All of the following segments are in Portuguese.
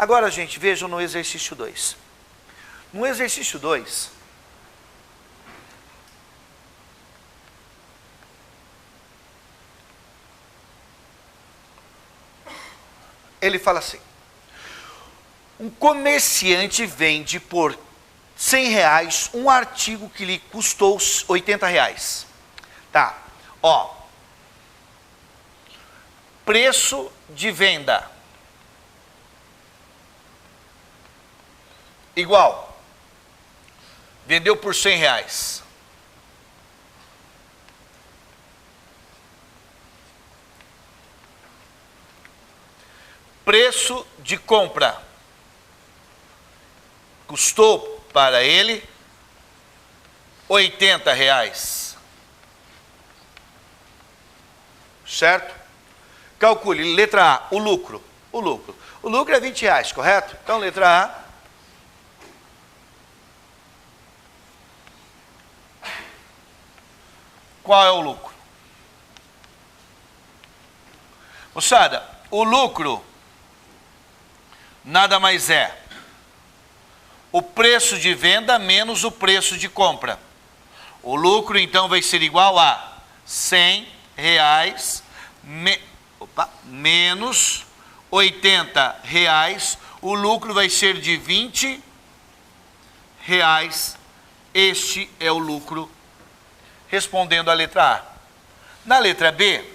Agora, gente, vejam no exercício 2. No exercício 2, ele fala assim: um comerciante vende por R$100 um artigo que lhe custou R$80. Tá, ó. Preço de venda igual. Vendeu por R$100. Preço de compra. Custou para ele R$80. Certo? Calcule, letra A, o lucro. O lucro é R$20, correto? Então, letra A. Qual é o lucro? Moçada, o lucro nada mais é o preço de venda menos o preço de compra. O lucro, então, vai ser igual a R$100 menos R$80. O lucro vai ser de R$20. Este é o lucro, respondendo a letra A. Na letra B,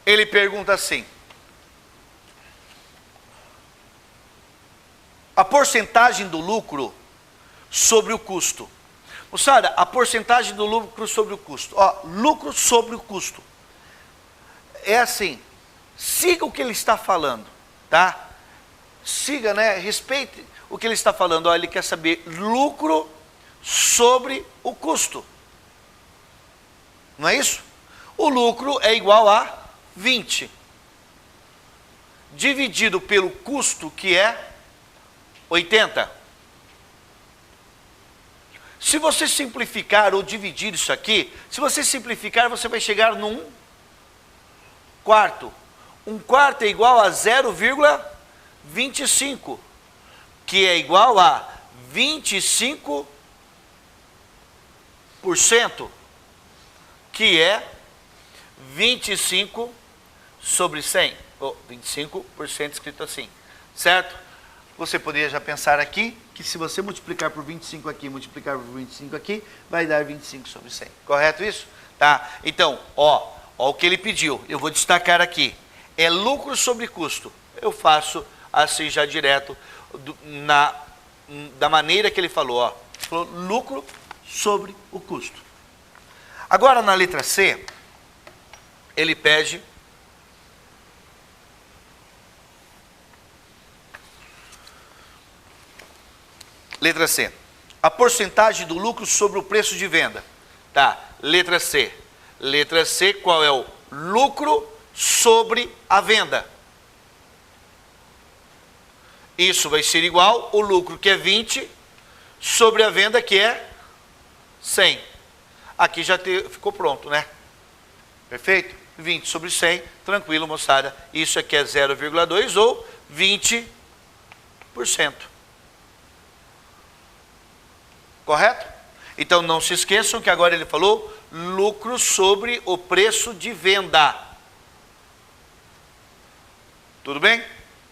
ele pergunta assim: a porcentagem do lucro sobre o custo. Moçada, a porcentagem do lucro sobre o custo. Ó, lucro sobre o custo. É assim, siga o que ele está falando, tá? Siga, né? Respeite o que ele está falando. Ó, ele quer saber lucro sobre o custo. Não é isso? O lucro é igual a 20. Dividido pelo custo, que é 80. Se você simplificar ou dividir isso aqui, se você simplificar, você vai chegar num quarto. Um quarto é igual a 0,25, que é igual a 25%, que é 25 sobre 100, ou 25% escrito assim, certo? Você poderia já pensar aqui, que se você multiplicar por 25 aqui, multiplicar por 25 aqui, vai dar 25 sobre 100. Correto isso? Tá? Então, ó o que ele pediu. Eu vou destacar aqui. É lucro sobre custo. Eu faço assim já direto, da maneira que ele falou. Ó. Ele falou lucro sobre o custo. Agora, na letra C, ele pede... Letra C. A porcentagem do lucro sobre o preço de venda. Tá. Letra C. Letra C, qual é o lucro sobre a venda? Isso vai ser igual o lucro, que é 20, sobre a venda, que é 100. Aqui já ficou pronto, né? Perfeito? 20 sobre 100, tranquilo, moçada. Isso aqui é 0,2 ou 20%. Correto? Então não se esqueçam que agora ele falou lucro sobre o preço de venda. Tudo bem?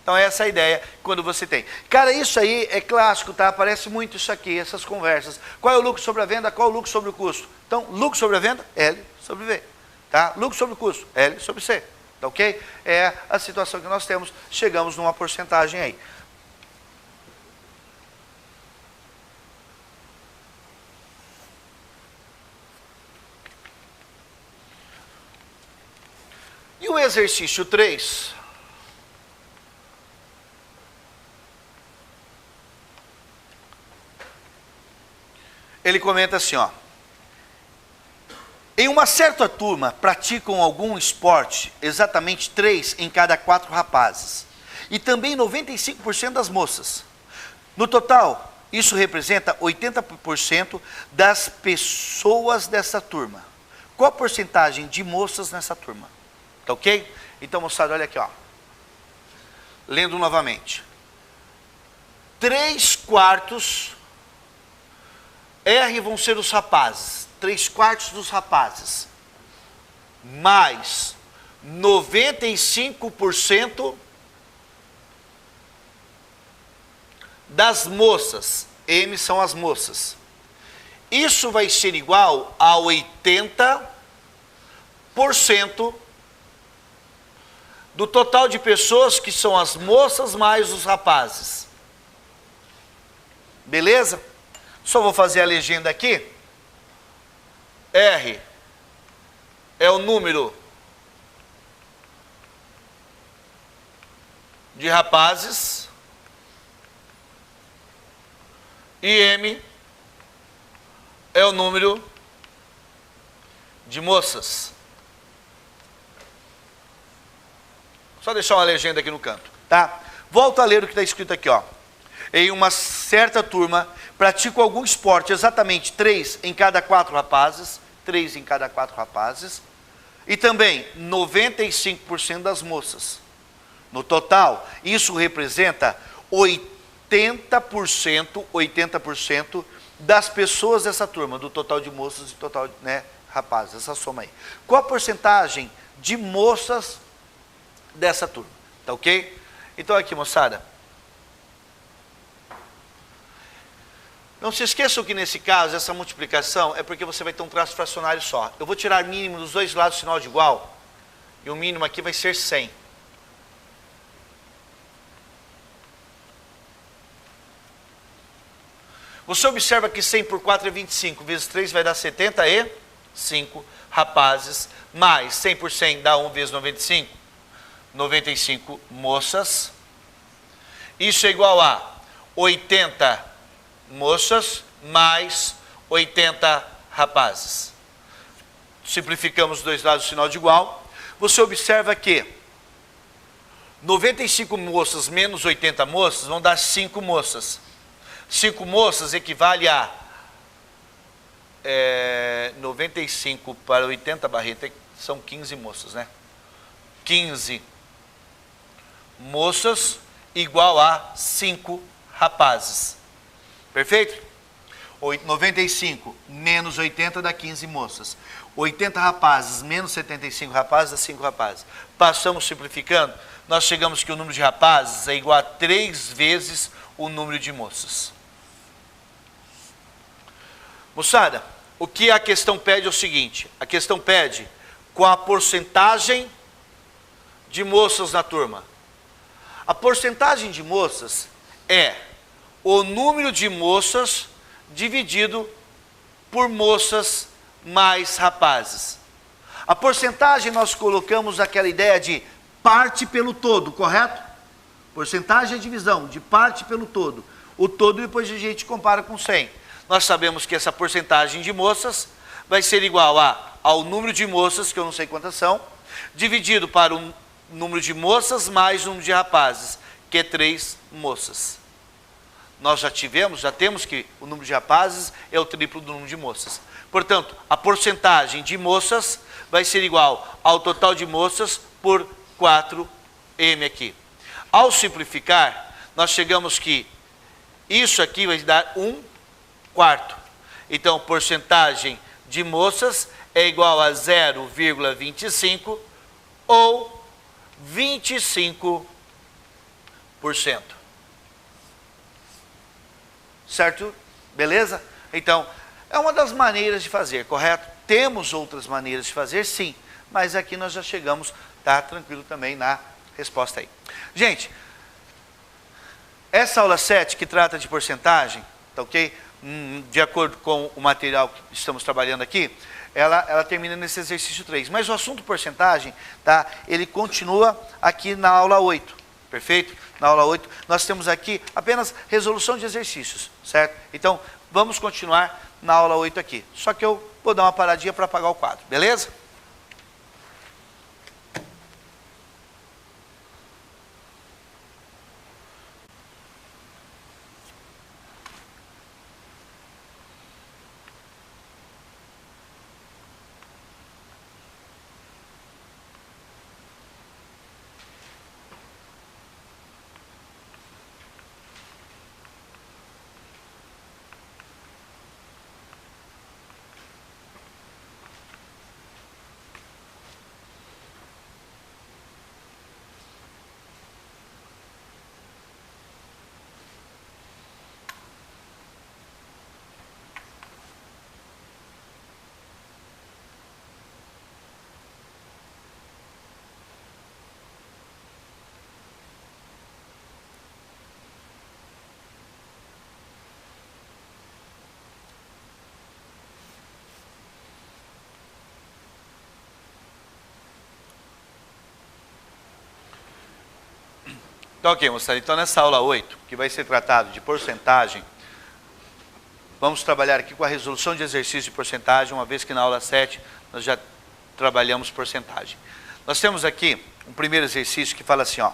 Então essa é a ideia quando você tem. Cara, isso aí é clássico, tá? Aparece muito isso aqui, essas conversas. Qual é o lucro sobre a venda? Qual é o lucro sobre o custo? Então, lucro sobre a venda, L sobre V. Tá? Lucro sobre o custo, L sobre C. Tá ok? É a situação que nós temos. Chegamos numa porcentagem aí. E o exercício 3, ele comenta assim, ó. Em uma certa turma praticam algum esporte, exatamente 3 em cada 4 rapazes. E também 95% das moças. No total, isso representa 80% das pessoas dessa turma. Qual a porcentagem de moças nessa turma? Tá ok? Então, moçada, olha aqui, ó. Lendo novamente. 3/4 R vão ser os rapazes. 3/4 dos rapazes. Mais 95% das moças. M são as moças. Isso vai ser igual a 80% do total de pessoas que são as moças mais os rapazes. Beleza? Só vou fazer a legenda aqui. R é o número de rapazes e M é o número de moças. Só deixar uma legenda aqui no canto, tá? Volto a ler o que está escrito aqui, ó. Em uma certa turma, pratico algum esporte, exatamente 3 em cada 4 rapazes, 3 em cada 4 rapazes, e também 95% das moças. No total, isso representa 80% das pessoas dessa turma, do total de moças e total, né, rapazes, essa soma aí. Qual a porcentagem de moças dessa turma? Tá ok? Então aqui, moçada. Não se esqueçam que nesse caso, essa multiplicação é porque você vai ter um traço fracionário só. Eu vou tirar mínimo dos dois lados sinal de igual, e o mínimo aqui vai ser 100. Você observa que 100 por 4 é 25, vezes 3 vai dar 75 rapazes, mais 100 por 100 dá 1 vezes 95, 95 moças. Isso é igual a 80 moças mais 80 rapazes. Simplificamos os dois lados do sinal de igual. Você observa que 95 moças menos 80 moças vão dar 5 moças. 5 moças equivale a 95 para 80 barreta, são 15 moças, né? 15 moças igual a 5 rapazes. Perfeito? 95 menos 80 dá 15 moças. 80 rapazes menos 75 rapazes dá 5 rapazes. Passamos simplificando, nós chegamos que o número de rapazes é igual a 3 vezes o número de moças. Moçada, o que a questão pede é o seguinte: a questão pede com a porcentagem de moças na turma. A porcentagem de moças é o número de moças dividido por moças mais rapazes. A porcentagem nós colocamos aquela ideia de parte pelo todo, correto? Porcentagem é divisão de parte pelo todo. O todo depois a gente compara com 100. Nós sabemos que essa porcentagem de moças vai ser igual ao número de moças, que eu não sei quantas são, dividido para o número de moças mais o número de rapazes, que é 3 moças. Nós já temos que o número de rapazes é o triplo do número de moças. Portanto, a porcentagem de moças vai ser igual ao total de moças por 4M aqui. Ao simplificar, nós chegamos que isso aqui vai dar 1/4. Então, porcentagem de moças é igual a 0,25 ou 25%. Certo? Beleza? Então, é uma das maneiras de fazer, correto? Temos outras maneiras de fazer, sim. Mas aqui nós já chegamos, tá tranquilo também na resposta aí. Gente, essa aula 7 que trata de porcentagem, tá ok? De acordo com o material que estamos trabalhando aqui, ela termina nesse exercício 3. Mas o assunto porcentagem, tá? Ele continua aqui na aula 8, perfeito? Na aula 8, nós temos aqui apenas resolução de exercícios, certo? Então, vamos continuar na aula 8 aqui. Só que eu vou dar uma paradinha para apagar o quadro, beleza? Então, ok, moçada. Então, nessa aula 8, que vai ser tratado de porcentagem, vamos trabalhar aqui com a resolução de exercício de porcentagem, uma vez que na aula 7 nós já trabalhamos porcentagem. Nós temos aqui um primeiro exercício que fala assim, ó,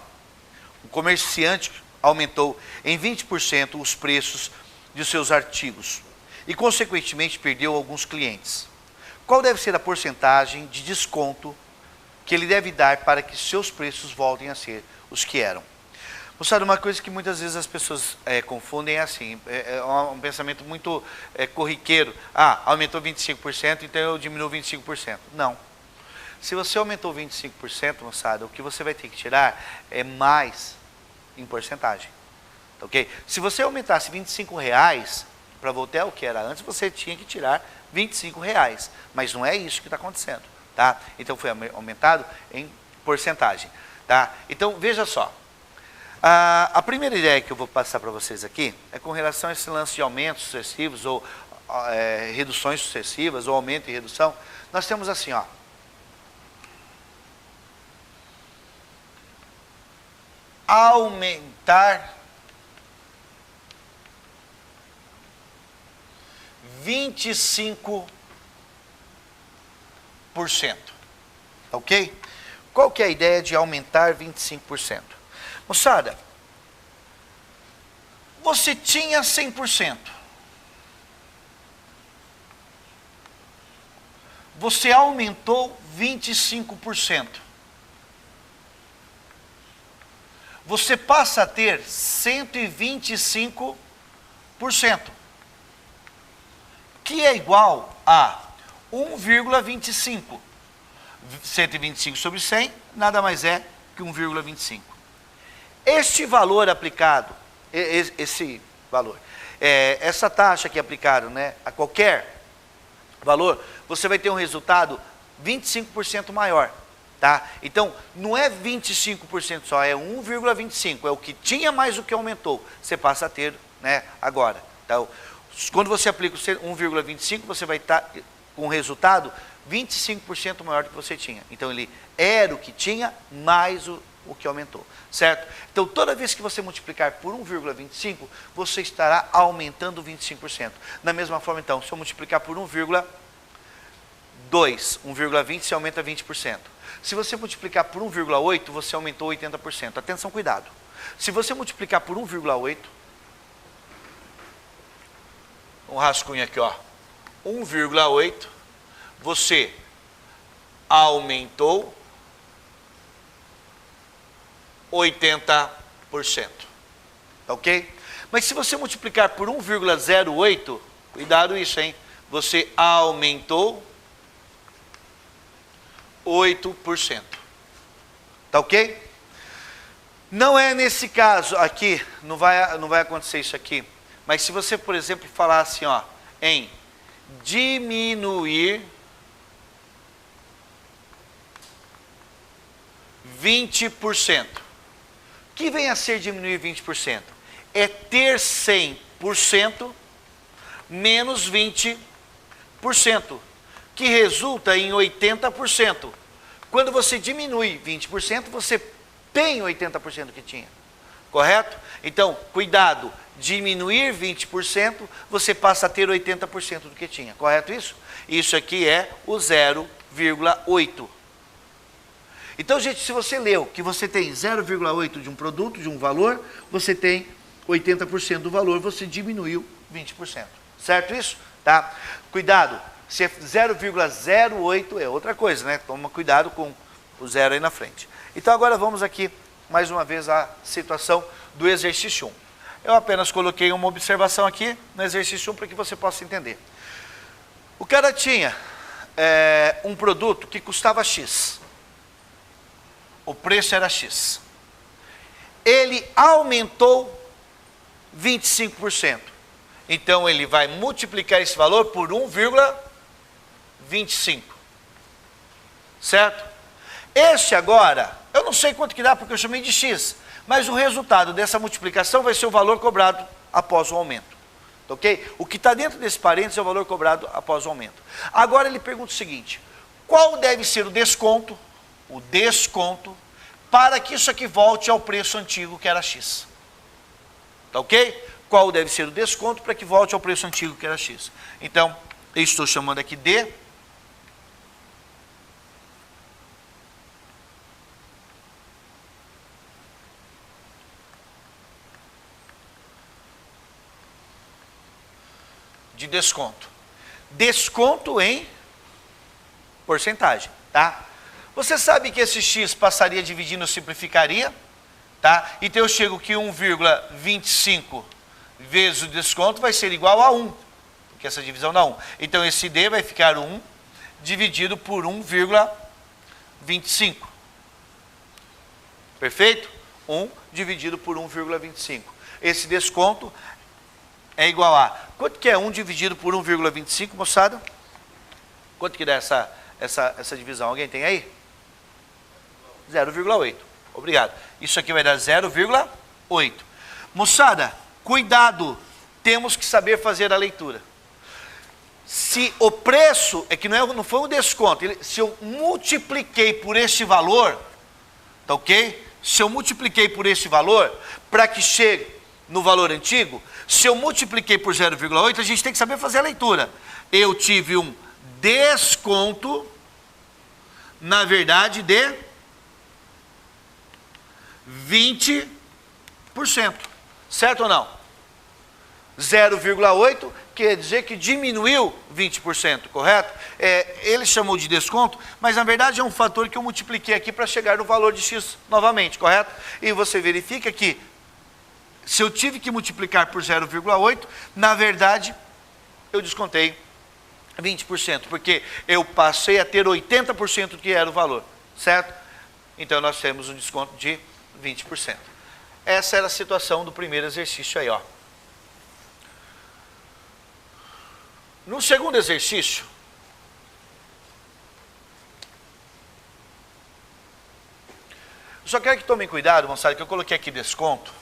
o comerciante aumentou em 20% os preços de seus artigos e, consequentemente, perdeu alguns clientes. Qual deve ser a porcentagem de desconto que ele deve dar para que seus preços voltem a ser os que eram? Moçada, uma coisa que muitas vezes as pessoas confundem é assim, é um pensamento muito corriqueiro. Ah, aumentou 25%, então eu diminuo 25%. Não. Se você aumentou 25%, moçada, o que você vai ter que tirar é mais em porcentagem. Ok? Se você aumentasse R$25 para voltar ao que era antes, você tinha que tirar R$25. Mas não é isso que está acontecendo. Tá? Então foi aumentado em porcentagem. Tá? Então veja só. A primeira ideia que eu vou passar para vocês aqui é com relação a esse lance de aumentos sucessivos ou reduções sucessivas ou aumento e redução. Nós temos assim, ó. Aumentar 25%. Ok? Qual que é a ideia de aumentar 25%? Moçada, você tinha 100%. Você aumentou 25%. Você passa a ter 125%, que é igual a 1,25. 125 sobre 100 nada mais é que 1,25. Este valor aplicado, essa taxa aqui aplicada, né, a qualquer valor, você vai ter um resultado 25% maior. Tá? Então, não é 25% só, é 1,25%, é o que tinha mais o que aumentou, você passa a ter, né, agora. Então, quando você aplica o 1,25%, você vai estar com um resultado 25% maior do que você tinha. Então, ele era o que tinha, mais o que aumentou, certo? Então, toda vez que você multiplicar por 1,25%, você estará aumentando 25%. Da mesma forma, então, se eu multiplicar por 1,20%, você aumenta 20%. Se você multiplicar por 1,8, você aumentou 80%. Atenção, cuidado. Se você multiplicar por 1,8, um rascunho aqui, ó, 1,8, você aumentou 80%. Ok? Mas se você multiplicar por 1,08, cuidado isso, hein? Você aumentou 8%. Tá ok? Não é nesse caso aqui, não vai acontecer isso aqui. Mas se você, por exemplo, falar assim, ó, em diminuir 20%. O que vem a ser diminuir 20%? É ter 100% menos 20%, que resulta em 80%. Quando você diminui 20%, você tem 80% que tinha. Correto? Então, cuidado, diminuir 20%, você passa a ter 80% do que tinha. Correto isso? Isso aqui é o 0,8. Então, gente, se você leu que você tem 0,8 de um produto, de um valor, você tem 80% do valor, você diminuiu 20%. Certo isso? Tá? Cuidado. Se é 0,08 é outra coisa, né? Toma cuidado com o zero aí na frente. Então agora vamos aqui, mais uma vez, à situação do exercício 1. Eu apenas coloquei uma observação aqui no exercício 1 para que você possa entender. O cara tinha um produto que custava X. O preço era X. Ele aumentou 25%. Então ele vai multiplicar esse valor por 1,25. Certo? Este agora, eu não sei quanto que dá porque eu chamei de X, mas o resultado dessa multiplicação vai ser o valor cobrado após o aumento. Ok? O que está dentro desse parênteses é o valor cobrado após o aumento. Agora ele pergunta o seguinte: qual deve ser o desconto para que isso aqui volte ao preço antigo, que era X. Tá ok? Qual deve ser o desconto para que volte ao preço antigo, que era X. Então, eu estou chamando aqui de desconto. Desconto em porcentagem, tá? Você sabe que esse X passaria dividindo, simplificaria, tá? Então eu chego que 1,25 vezes o desconto vai ser igual a 1, porque essa divisão dá 1. Então esse D vai ficar 1 dividido por 1,25. Perfeito? 1 dividido por 1,25. Esse desconto é igual a... Quanto que é 1 dividido por 1,25, moçada? Quanto que dá essa divisão? Alguém tem aí? 0,8. Obrigado. Isso aqui vai dar 0,8. Moçada, cuidado. Temos que saber fazer a leitura. Se o preço, é que não foi um desconto, se eu multipliquei por este valor, tá ok? Se eu multipliquei por este valor, para que chegue no valor antigo, se eu multipliquei por 0,8, a gente tem que saber fazer a leitura. Eu tive um desconto, na verdade, de 20%. Certo ou não? 0,8 quer dizer que diminuiu 20%, correto? Ele chamou de desconto, mas na verdade é um fator que eu multipliquei aqui para chegar no valor de X novamente, correto? E você verifica que se eu tive que multiplicar por 0,8, na verdade, eu descontei 20%, porque eu passei a ter 80% do que era o valor, certo? Então, nós temos um desconto de 20%. Essa era a situação do primeiro exercício aí, ó. No segundo exercício, eu só quero que tomem cuidado, moçada, que eu coloquei aqui desconto.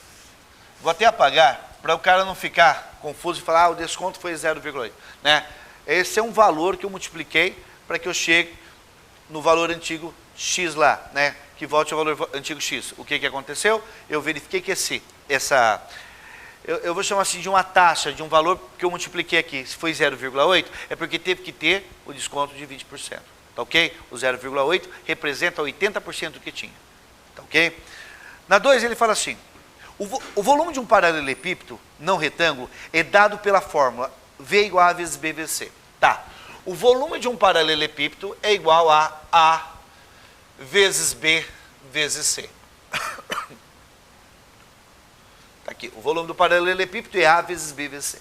Vou até apagar, para o cara não ficar confuso e falar, o desconto foi 0,8. Né? Esse é um valor que eu multipliquei para que eu chegue no valor antigo X lá, né? Que volte ao valor antigo X. O que aconteceu? Eu verifiquei que eu vou chamar assim de uma taxa, de um valor que eu multipliquei aqui. Se foi 0,8, é porque teve que ter o desconto de 20%. Tá ok? O 0,8 representa 80% do que tinha. Tá ok? Na 2 ele fala assim, o volume de um paralelepípedo não retângulo é dado pela fórmula V igual a vezes B vezes C. Tá. O volume de um paralelepípedo é igual a A vezes B vezes C. Tá aqui. O volume do paralelepípedo é A vezes B vezes C.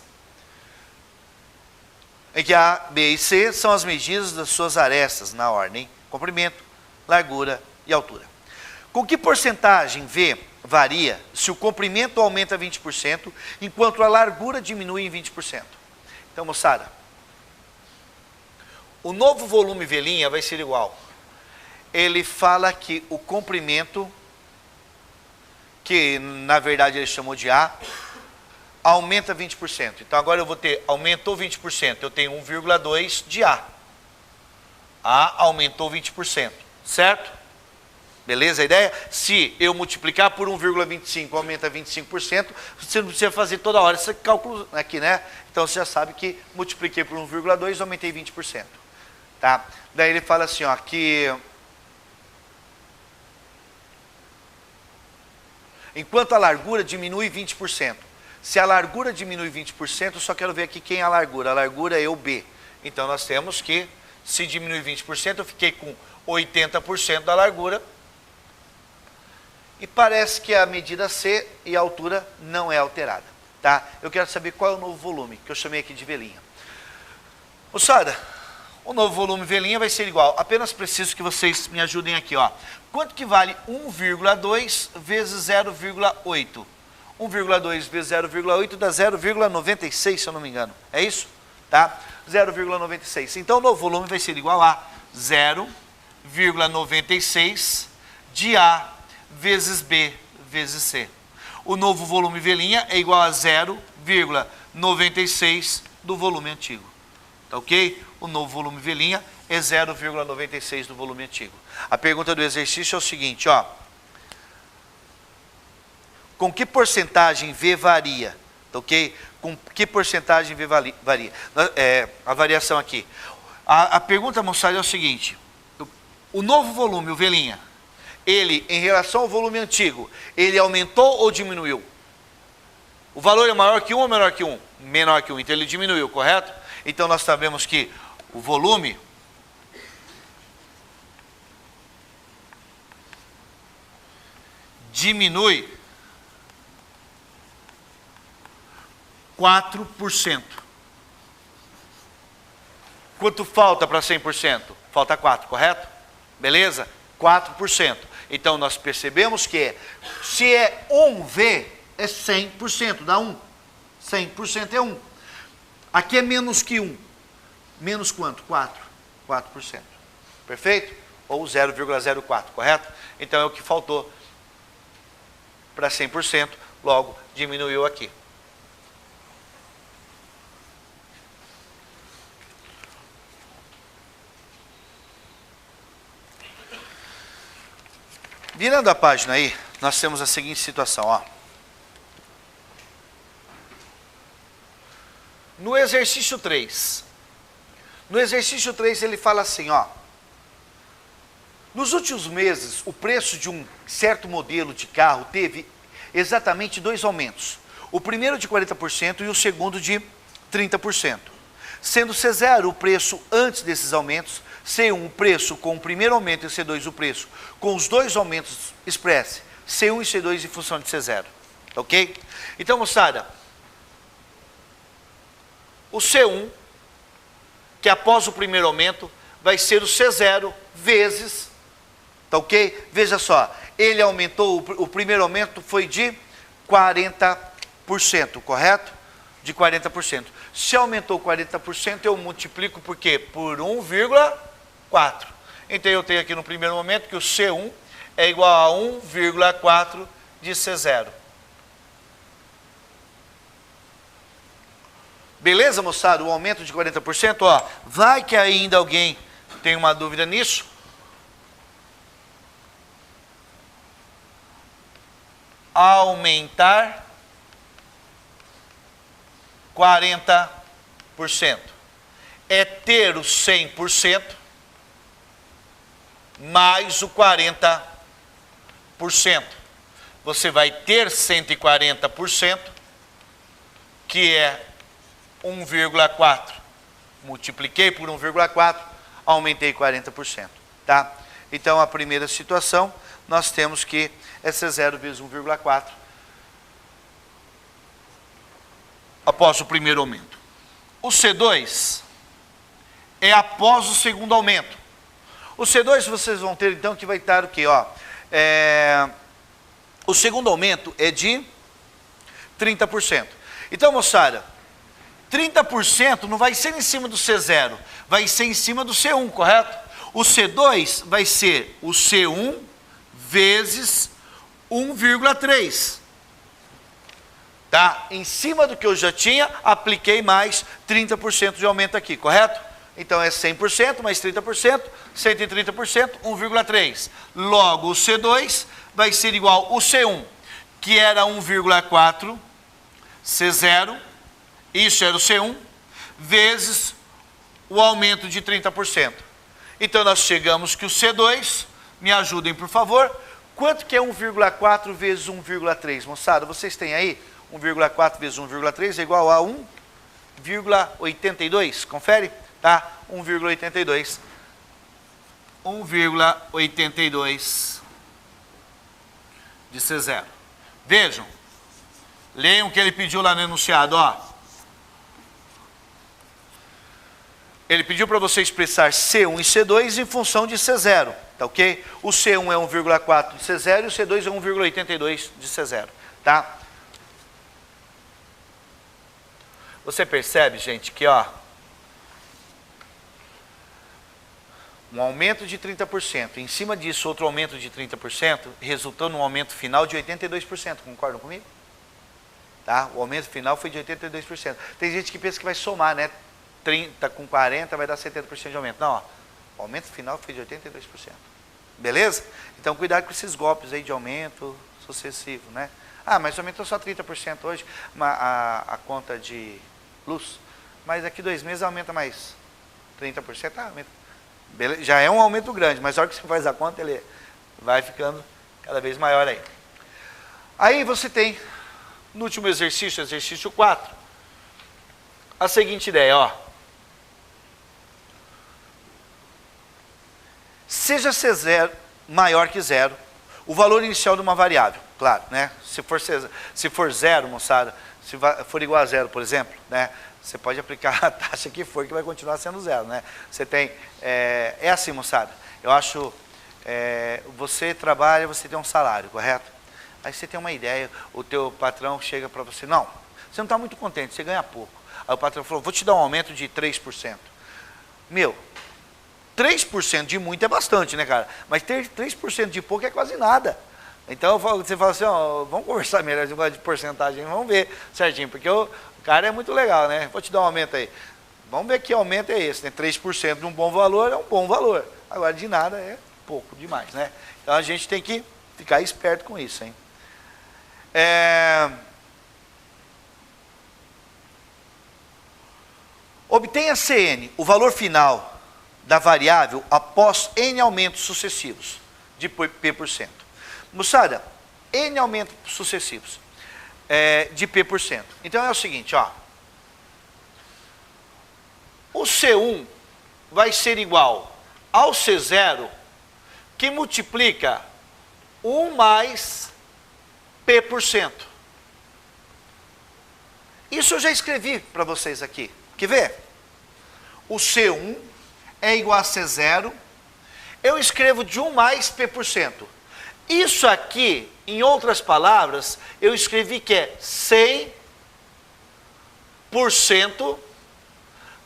Em que A, B e C são as medidas das suas arestas na ordem comprimento, largura e altura. Com que porcentagem V varia se o comprimento aumenta 20%, enquanto a largura diminui em 20%? Então, moçada, o novo volume V' vai ser igual. Ele fala que o comprimento, que na verdade ele chamou de A, aumenta 20%. Então agora eu vou ter, aumentou 20%, eu tenho 1,2 de A. A aumentou 20%, certo? Beleza a ideia? Se eu multiplicar por 1,25 aumenta 25%, você não precisa fazer toda hora esse cálculo aqui, né? Então você já sabe que multipliquei por 1,2 aumentei 20%. Tá? Daí ele fala assim, ó, que enquanto a largura diminui 20%. Se a largura diminui 20%, eu só quero ver aqui quem é a largura. A largura é o B. Então nós temos que, se diminui 20%, eu fiquei com 80% da largura. E parece que a medida C e a altura não é alterada. Tá? Eu quero saber qual é o novo volume, que eu chamei aqui de V'. Moçada, o novo volume V' vai ser igual. Apenas preciso que vocês me ajudem aqui, ó. Quanto que vale 1,2 vezes 0,8? 1,2 vezes 0,8 dá 0,96, se eu não me engano. É isso? Tá? 0,96. Então, o novo volume vai ser igual a 0,96 de A vezes B vezes C. O novo volume V' é igual a 0,96 do volume antigo. Tá ok? O novo volume V' é 0,96 do volume antigo. A pergunta do exercício é o seguinte, ó. com que porcentagem V varia? Ok? Com que porcentagem V varia? A variação aqui. A pergunta, moçada, é o seguinte. O novo volume, o V', ele, em relação ao volume antigo, ele aumentou ou diminuiu? O valor é maior que 1 ou menor que 1? Menor que 1, então ele diminuiu, correto? Então nós sabemos que o volume diminui 4%. Quanto falta para 100%? Falta 4, correto? Beleza? 4%. Então nós percebemos que se é 1V, é 100%, dá 1. 100% é 1. Aqui é menos que 1. Menos quanto? 4. 4%. Perfeito? Ou 0,04, correto? Então é o que faltou para 100%, logo diminuiu aqui. Virando a página aí, nós temos a seguinte situação, ó. No exercício 3. No exercício 3 ele fala assim, ó. Nos últimos meses, o preço de um certo modelo de carro teve exatamente 2 aumentos. O primeiro de 40% e o segundo de 30%. Sendo C0 o preço antes desses aumentos, C1 o preço com o primeiro aumento e C2 o preço com os 2 aumentos expresse C1 e C2 em função de C0. Ok? Então, moçada, o C1, que após o primeiro aumento, vai ser o C0 vezes, tá ok? Veja só, ele aumentou, o primeiro aumento foi de 40%, correto? De 40%. Se aumentou 40%, eu multiplico por quê? Por 1,4. Então eu tenho aqui no primeiro momento que o C1 é igual a 1,4 de C0. Beleza, moçada? O aumento de 40%, ó, vai que ainda alguém tem uma dúvida nisso. Aumentar 40%. É ter o 100% mais o 40%. Você vai ter 140%, que é 1,4. Multipliquei por 1,4, aumentei 40%. Tá? Então, a primeira situação, nós temos que é C0 vezes 1,4 após o primeiro aumento. O C2 é após o segundo aumento. O C2 vocês vão ter, então, que vai estar o quê? Ó, o segundo aumento é de 30%. Então, moçada, 30% não vai ser em cima do C0, vai ser em cima do C1, correto? O C2 vai ser o C1 vezes 1,3. Tá? Em cima do que eu já tinha, apliquei mais 30% de aumento aqui, correto? Então é 100% mais 30%, 130%, 1,3. Logo, o C2 vai ser igual ao C1, que era 1,4, C0, isso era o C1, vezes o aumento de 30%. Então nós chegamos que o C2, me ajudem por favor, quanto que é 1,4 vezes 1,3? Moçada, vocês têm aí? 1,4 vezes 1,3 é igual a 1,82, confere? Tá? 1,82. 1,82 de C0. Vejam, leiam o que ele pediu lá no enunciado, ó. Ele pediu para você expressar C1 e C2 em função de C0, tá ok? O C1 é 1,4 de C0 e o C2 é 1,82 de C0, tá? Você percebe, gente, que ó, um aumento de 30%, em cima disso outro aumento de 30%, resultou num aumento final de 82%, concordam comigo? Tá? O aumento final foi de 82%. Tem gente que pensa que vai somar, né? 30 com 40 vai dar 70% de aumento. Não, ó, o aumento final foi de 82%. Beleza? Então cuidado com esses golpes aí de aumento sucessivo, né? Ah, mas aumentou só 30% hoje a conta de luz. Mas daqui 2 meses aumenta mais 30%. Ah, aumenta. Beleza, já é um aumento grande, mas na hora que você faz a conta, ele vai ficando cada vez maior aí. Aí você tem, no último exercício, exercício 4, a seguinte ideia, ó. Seja C0 maior que zero, o valor inicial de uma variável, claro, né? Se for zero, moçada, se for igual a zero, por exemplo, né? Você pode aplicar a taxa que for, que vai continuar sendo zero, né? Você tem, é assim, moçada, eu acho, você trabalha, você tem um salário, correto? Aí você tem uma ideia, o teu patrão chega para você, não, você não está muito contente, você ganha pouco. Aí o patrão falou, vou te dar um aumento de 3%. Meu, 3% de muito é bastante, né, cara? Mas ter 3% de pouco é quase nada. Então você fala assim, ó, vamos conversar melhor de porcentagem, vamos ver certinho, porque o cara é muito legal, né? Vou te dar um aumento aí. Vamos ver que aumento é esse, né? 3% de um bom valor é um bom valor. Agora de nada é pouco demais, né? Então a gente tem que ficar esperto com isso, hein? Obtenha CN, o valor final da variável após N aumentos sucessivos de P%. Moçada, N aumentos sucessivos de P%. Então é o seguinte, ó. O C1 vai ser igual ao C0 que multiplica 1 mais P%. Isso eu já escrevi para vocês aqui. Quer ver? O C1 é igual a C0. Eu escrevo de 1 mais P%. Isso aqui, em outras palavras, eu escrevi que é 100%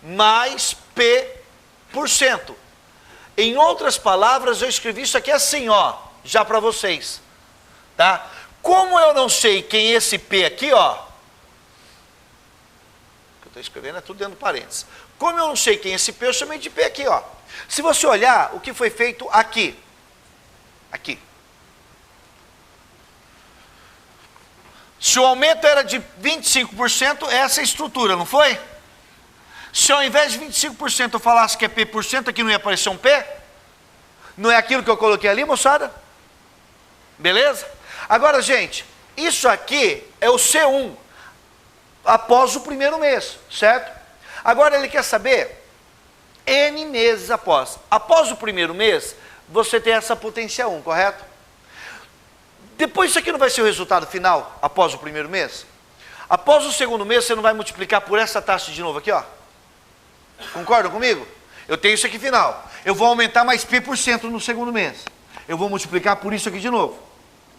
mais P%. Em outras palavras, eu escrevi isso aqui assim, ó, já para vocês. Tá? Como eu não sei quem é esse P aqui, ó, que eu estou escrevendo é tudo dentro do parênteses. Como eu não sei quem é esse P, eu chamei de P aqui, ó. Se você olhar o que foi feito aqui, aqui. Se o aumento era de 25%, essa é a estrutura, não foi? Se ao invés de 25% eu falasse que é P%, aqui não ia aparecer um P? Não é aquilo que eu coloquei ali, moçada? Beleza? Agora, gente, isso aqui é o C1 após o primeiro mês, certo? Agora ele quer saber N meses após. Após o primeiro mês, você tem essa potência 1, correto? Depois isso aqui não vai ser o resultado final, após o primeiro mês? Após o segundo mês, você não vai multiplicar por essa taxa de novo aqui, ó? Concordam comigo? Eu tenho isso aqui final. Eu vou aumentar mais P% no segundo mês. Eu vou multiplicar por isso aqui de novo.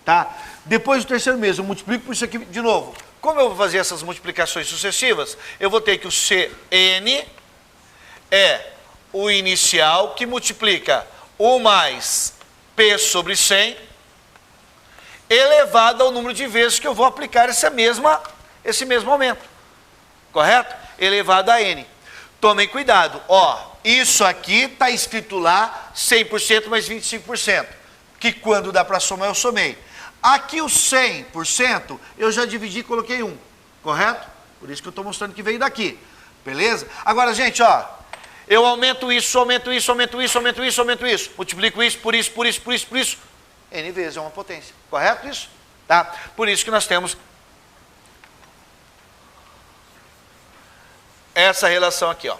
Tá? Depois do terceiro mês, eu multiplico por isso aqui de novo. Como eu vou fazer essas multiplicações sucessivas, eu vou ter que o CN é o inicial que multiplica 1 mais P sobre 100 elevado ao número de vezes que eu vou aplicar esse mesmo aumento. Correto? Elevado a N. Tomem cuidado. Ó, isso aqui está escrito lá 100% mais 25%. Que quando dá para somar, eu somei. Aqui o 100% eu já dividi e coloquei 1. Correto? Por isso que eu estou mostrando que veio daqui. Beleza? Agora, gente, ó. Eu aumento isso, aumento isso, aumento isso, aumento isso, aumento isso. Multiplico isso, por isso, por isso, por isso, por isso. N vezes é uma potência. Correto isso? Tá? Por isso que nós temos essa relação aqui, ó.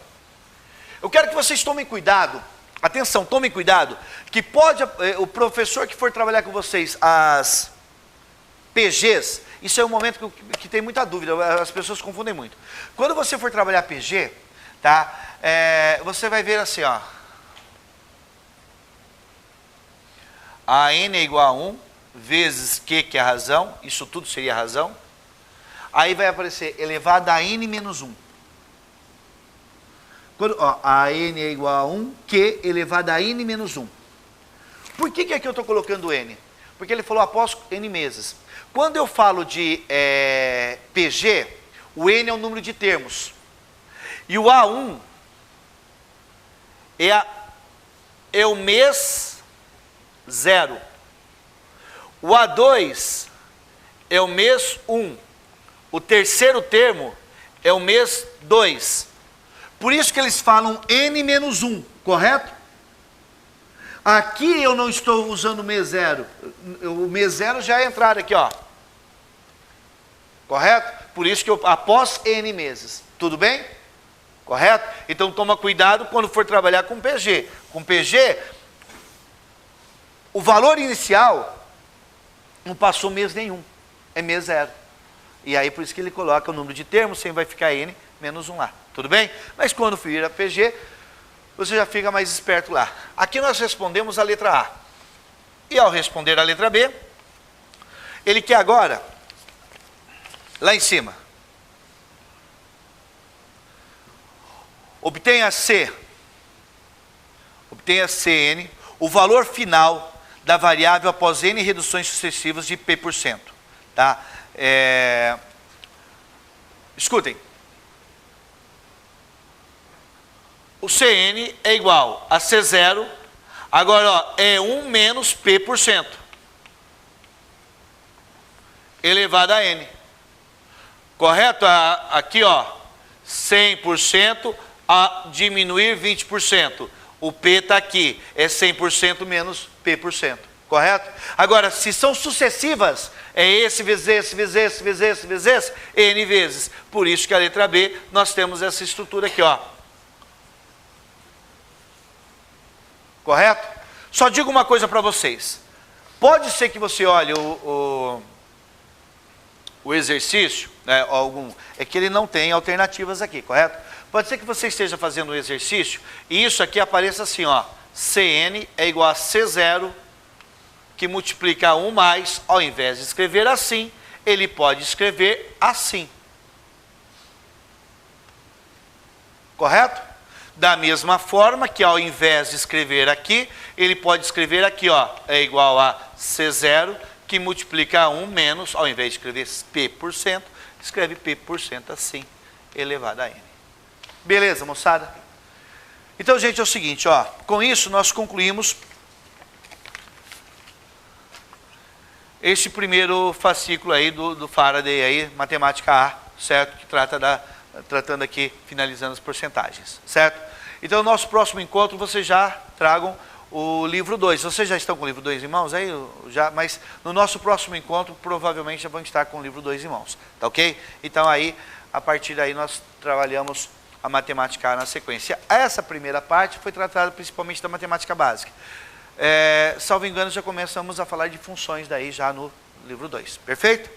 Eu quero que vocês tomem cuidado. Atenção, tomem cuidado. Que pode, o professor que for trabalhar com vocês, as PGs, isso é um momento que tem muita dúvida, as pessoas confundem muito. Quando você for trabalhar PG, tá? Você vai ver assim, ó. A N é igual a 1 vezes Q, que é a razão, isso tudo seria a razão. Aí vai aparecer elevado a N menos 1. Quando, ó, a N é igual a 1, Q elevado a N menos 1. Por que aqui eu estou colocando N? Porque ele falou após N meses. Quando eu falo de PG, o N é o número de termos. E o A1 é o mês 0. O A2 é o mês 1. O terceiro termo é o mês 2. Por isso que eles falam N-1, correto? Aqui eu não estou usando o mês 0. O mês 0 já é entrar aqui, ó. Correto? Por isso que eu, após N meses. Tudo bem? Correto? Então toma cuidado quando for trabalhar com PG. Com PG, o valor inicial não passou mês nenhum. É mês 0. E aí por isso que ele coloca o número de termos, sempre vai ficar N menos 1 lá. Tudo bem? Mas quando for a PG, você já fica mais esperto lá. Aqui nós respondemos a letra A. E ao responder a letra B, ele quer agora, lá em cima, obtenha Cn, o valor final da variável após N reduções sucessivas de P%. Tá? Escutem. O Cn é igual a C0, agora ó, é 1 menos P%, elevado a N. Correto? Aqui ó, 100% a diminuir 20%. O P está aqui, é 100% menos P%. Correto? Agora, se são sucessivas, é esse vezes esse, vezes esse, vezes esse, vezes esse, N vezes. Por isso que a letra B, nós temos essa estrutura aqui, ó. Correto? Só digo uma coisa para vocês. Pode ser que você olhe o exercício, né, é que ele não tem alternativas aqui, correto? Pode ser que você esteja fazendo o exercício e isso aqui apareça assim, ó. Cn é igual a C0, que multiplica 1 mais, ao invés de escrever assim, ele pode escrever assim. Correto? Da mesma forma que ao invés de escrever aqui, ele pode escrever aqui, ó, é igual a C0, que multiplica 1 menos, ao invés de escrever P%, escreve P% assim, elevado a N. Beleza, moçada? Então, gente, é o seguinte, ó, com isso nós concluímos este primeiro fascículo aí do Faraday aí, matemática A, certo? Que tratando aqui, finalizando as porcentagens, certo? Então, no nosso próximo encontro, vocês já tragam o livro 2. Vocês já estão com o livro 2 em mãos aí? Mas no nosso próximo encontro, provavelmente já vão estar com o livro 2 em mãos, tá ok? Então, aí, a partir daí, nós trabalhamos a matemática A na sequência. Essa primeira parte foi tratada principalmente da matemática básica. Salvo engano, já começamos a falar de funções daí já no livro 2. Perfeito?